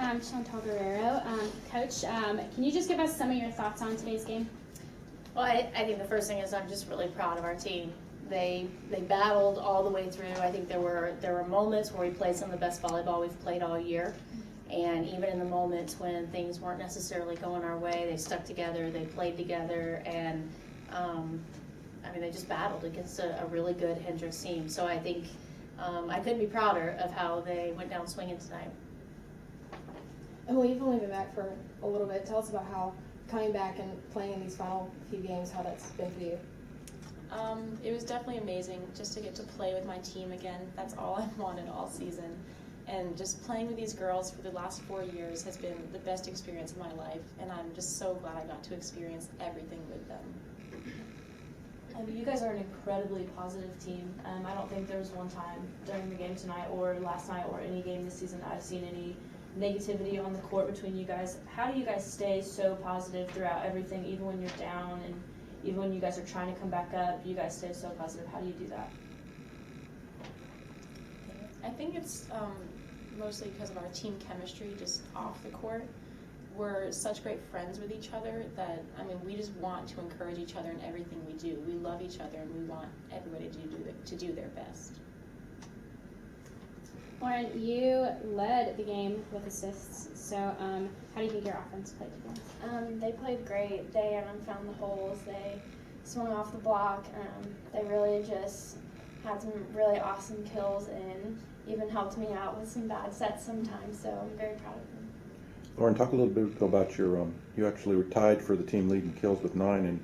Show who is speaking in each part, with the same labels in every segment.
Speaker 1: Chantal Guerrero. Coach, can you just give us some of your thoughts on today's game?
Speaker 2: Well, I think the first thing is I'm just really proud of our team. They battled all the way through. I think there were moments where we played some of the best volleyball we've played all year. And even in the moments when things weren't necessarily going our way, they stuck together, they played together, and they just battled against a really good Hendrix team. So I think I couldn't be prouder of how they went down swinging tonight.
Speaker 3: And you've only been back for a little bit. Tell us about how coming back and playing in these final few games, how that's been for you.
Speaker 4: It was definitely amazing just to get to play with my team again. That's all I've wanted all season. And just playing with these girls for the last 4 years has been the best experience of my life. And I'm just so glad I got to experience everything with them.
Speaker 5: You guys are an incredibly positive team. I don't think there was one time during the game tonight or last night or any game this season that I've seen any negativity on the court between you guys. How do you guys stay so positive throughout everything, even when you're down and even when you guys are trying to come back up? You guys stay so positive. How do you do that?
Speaker 4: I think it's mostly because of our team chemistry just off the court. We're such great friends with each other that, we just want to encourage each other in everything we do. We love each other and we want everybody to do their best.
Speaker 1: Lauren, you led the game with assists, so how do you think your offense played today?
Speaker 6: They played great. They found the holes. They swung off the block. They really just had some really awesome kills and even helped me out with some bad sets sometimes, so I'm very proud of them.
Speaker 7: Lauren, talk a little bit about your, you actually were tied for the team lead in kills with 9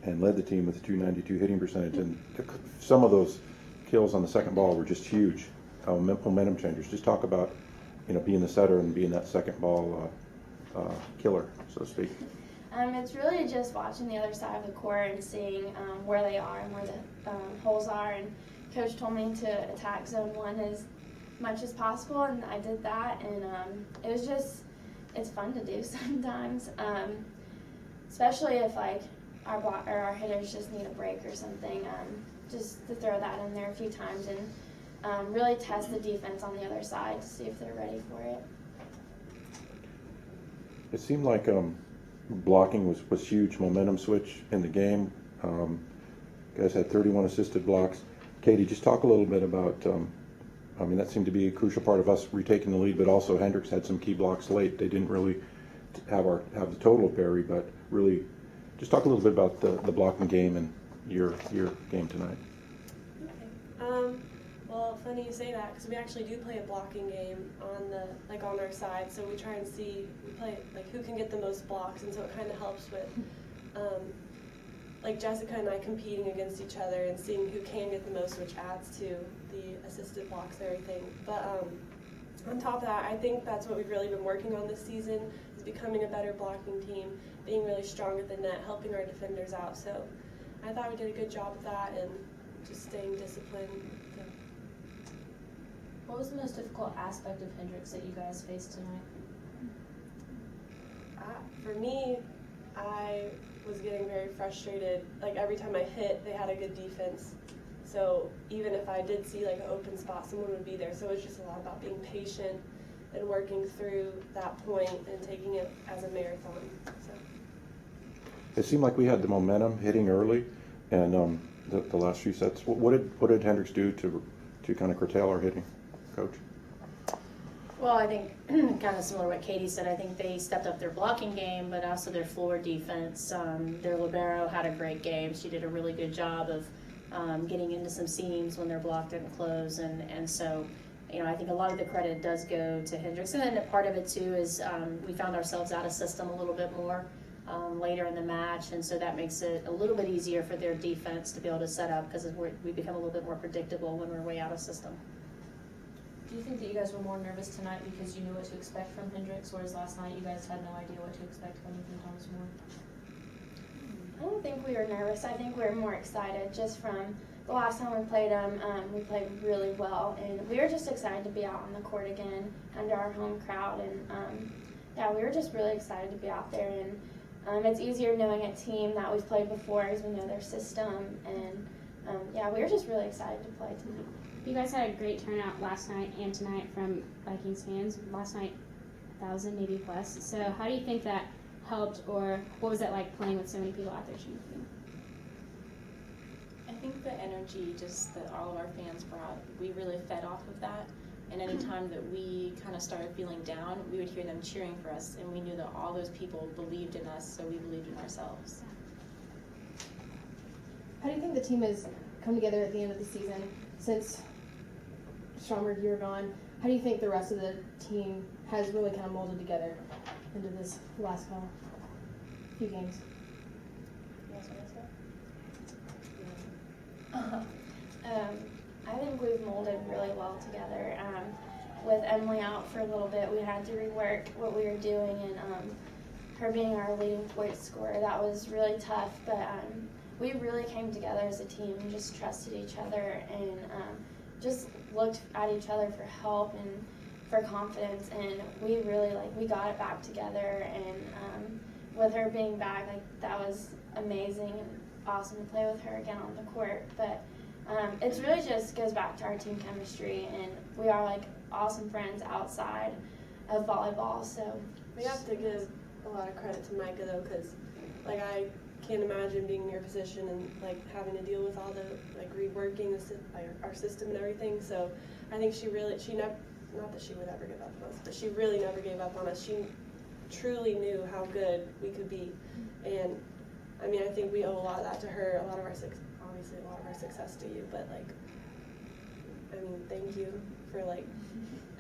Speaker 7: and led the team with a 292 hitting percentage, and some of those kills on the second ball were just huge momentum changers. Just talk about, being the setter and being that second ball killer, so to speak.
Speaker 6: It's really just watching the other side of the court and seeing where they are and where the holes are, and Coach told me to attack zone 1 as much as possible, and I did that, and it was just, it's fun to do sometimes, especially if our hitters just need a break or something, just to throw that in there a few times and really test the defense on the other side to see if they're ready for it.
Speaker 7: It seemed like blocking was huge, momentum switch in the game. Guys had 31 assisted blocks. Katie, just talk a little bit about, that seemed to be a crucial part of us retaking the lead, but also Hendrix had some key blocks late. They didn't really have the total of Barry, but really just talk a little bit about the blocking game and your game tonight.
Speaker 8: Well, funny you say that, because we actually do play a blocking game on our side. So we try and we play who can get the most blocks, and so it kind of helps with Jessica and I competing against each other and seeing who can get the most, which adds to the assisted blocks and everything. But on top of that, I think that's what we've really been working on this season, is becoming a better blocking team, being really strong at the net, helping our defenders out. So I thought we did a good job of that and just staying disciplined.
Speaker 5: What was the most difficult aspect of Hendrix that you guys faced tonight?
Speaker 8: For me, I was getting very frustrated. Every time I hit, they had a good defense. So even if I did see an open spot, someone would be there. So it was just a lot about being patient and working through that point and taking it as a marathon. So
Speaker 7: It seemed like we had the momentum hitting early, and the last few sets. What did Hendrix do to kind of curtail our hitting, Coach?
Speaker 2: Well, I think kind of similar to what Katie said. I think they stepped up their blocking game, but also their floor defense. Their libero had a great game. She did a really good job of getting into some seams when their block didn't close, and so I think a lot of the credit does go to Hendrix. And then part of it too is we found ourselves out of system a little bit more later in the match, and so that makes it a little bit easier for their defense to be able to set up, because we become a little bit more predictable when we're way out of system.
Speaker 5: Do you think that you guys were more nervous tonight because you knew what to expect from Hendrix, whereas last night you guys had no idea what to expect coming from Thomas More?
Speaker 6: I don't think we were nervous. I think we were more excited just from the last time we played them. We played really well, and we were just excited to be out on the court again under our home crowd. And we were just really excited to be out there. And it's easier knowing a team that we've played before because we know their system. And we were just really excited to play tonight.
Speaker 1: You guys had a great turnout last night and tonight from Vikings fans. Last night, 1,000 maybe plus. So how do you think that helped, or what was that like playing with so many people out there shooting for you?
Speaker 4: I think the energy just that all of our fans brought, we really fed off of that. And any time that we kind of started feeling down, we would hear them cheering for us, and we knew that all those people believed in us, so we believed in ourselves.
Speaker 3: How do you think the team has come together at the end of the season? Since Stromberg, you're gone, how do you think the rest of the team has really kind of molded together into this last few games?
Speaker 6: I think we've molded really well together. With Emily out for a little bit, we had to rework what we were doing, and her being our leading point scorer, that was really tough. But we really came together as a team and just trusted each other, and just looked at each other for help and for confidence. And we really we got it back together. And with her being back, that was amazing and awesome to play with her again on the court. But it's really just goes back to our team chemistry, and we are awesome friends outside of volleyball. So
Speaker 8: we have to give a lot of credit to Mika though, because I can't imagine being in your position and having to deal with all the reworking our system and everything. So I think she never, not that she would ever give up on us, but she really never gave up on us. She truly knew how good we could be, and I mean, I think we owe a lot of that to her. Obviously a lot of our success to you, but I mean, thank you for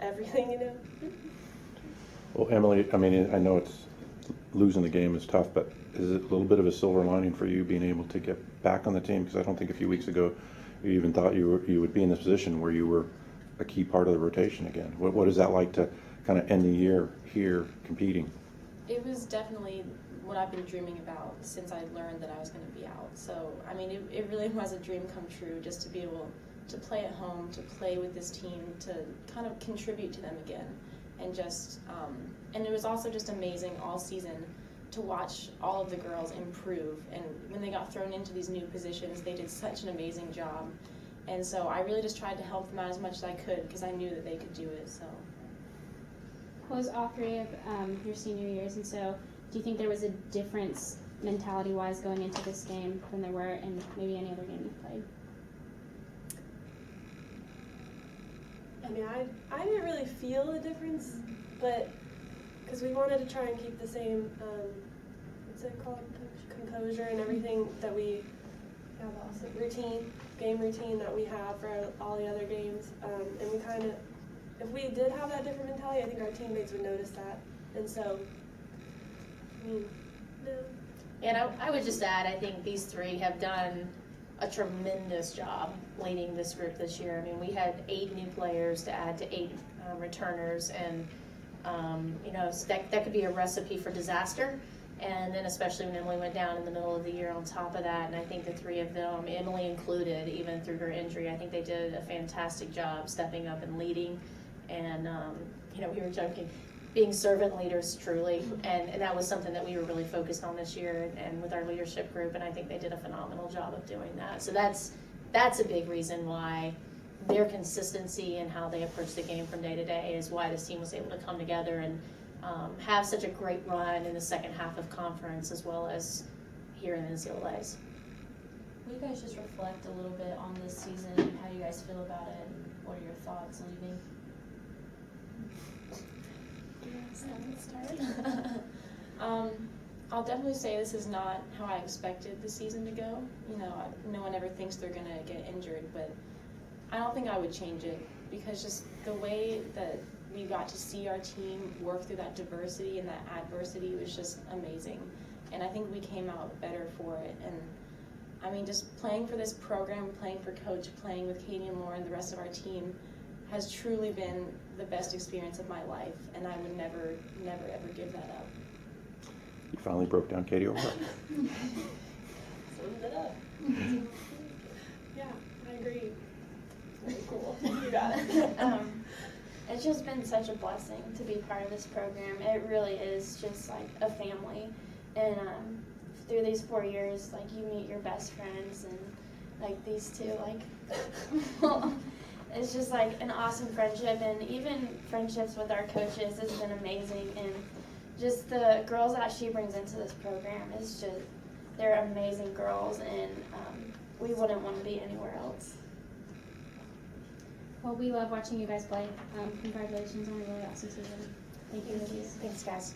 Speaker 8: everything,
Speaker 7: Well, Emily, I mean, I know it's losing the game is tough, but is it a little bit of a silver lining for you being able to get back on the team? Because I don't think a few weeks ago you even thought you would be in this position where you were a key part of the rotation again. What is that like to kind of end the year here competing?
Speaker 4: It was definitely what I've been dreaming about since I learned that I was going to be out. So, I mean, it really was a dream come true just to be able to play at home, to play with this team, to kind of contribute to them again. And just, and it was also just amazing all season to watch all of the girls improve. And when they got thrown into these new positions, they did such an amazing job. And so I really just tried to help them out as much as I could because I knew that they could do it. So.
Speaker 1: Well, it was all three of your senior years, and so do you think there was a difference mentality-wise going into this game than there were in maybe any other game you've played?
Speaker 8: I mean, I didn't really feel a difference, but because we wanted to try and keep the same, what's it called, composure and everything that we have, game routine that we have for all the other games, and we kind of, if we did have that different mentality, I think our teammates would notice that, and so, I mean, no.
Speaker 2: And I would just add, I think these three have done a tremendous job leading this group this year. I mean, we had 8 new players to add to 8 returners, and so that could be a recipe for disaster. And then especially when Emily went down in the middle of the year on top of that, and I think the 3 of them, Emily included, even through her injury, I think they did a fantastic job stepping up and leading. And we were joking, being servant leaders truly, and that was something that we were really focused on this year and with our leadership group, and I think they did a phenomenal job of doing that. So that's a big reason why their consistency and how they approach the game from day to day is why this team was able to come together and have such a great run in the second half of conference as well as here in the NCAAs.
Speaker 5: Will you guys just reflect a little bit on this season and how you guys feel about it, and what are your thoughts leaving?
Speaker 4: I'll definitely say this is not how I expected the season to go. No one ever thinks they're going to get injured, but I don't think I would change it because just the way that we got to see our team work through that diversity and that adversity was just amazing. And I think we came out better for it. And I mean, just playing for this program, playing for Coach, playing with Katie and Lauren, the rest of our team, has truly been the best experience of my life, and I would never, ever give that up.
Speaker 7: You finally broke down Katie over.
Speaker 8: Summed it up. Yeah, I agree. Very cool. You got it.
Speaker 6: It's just been such a blessing to be part of this program. It really is just a family, and through these 4 years, you meet your best friends, and these two, well, it's just like an awesome friendship, and even friendships with our coaches has been amazing, and just the girls that she brings into this program is just, they're amazing girls, and we wouldn't want to be anywhere else.
Speaker 1: Well, we love watching you guys play. Congratulations on a really awesome season. Thank you, ladies.
Speaker 2: Thanks, guys.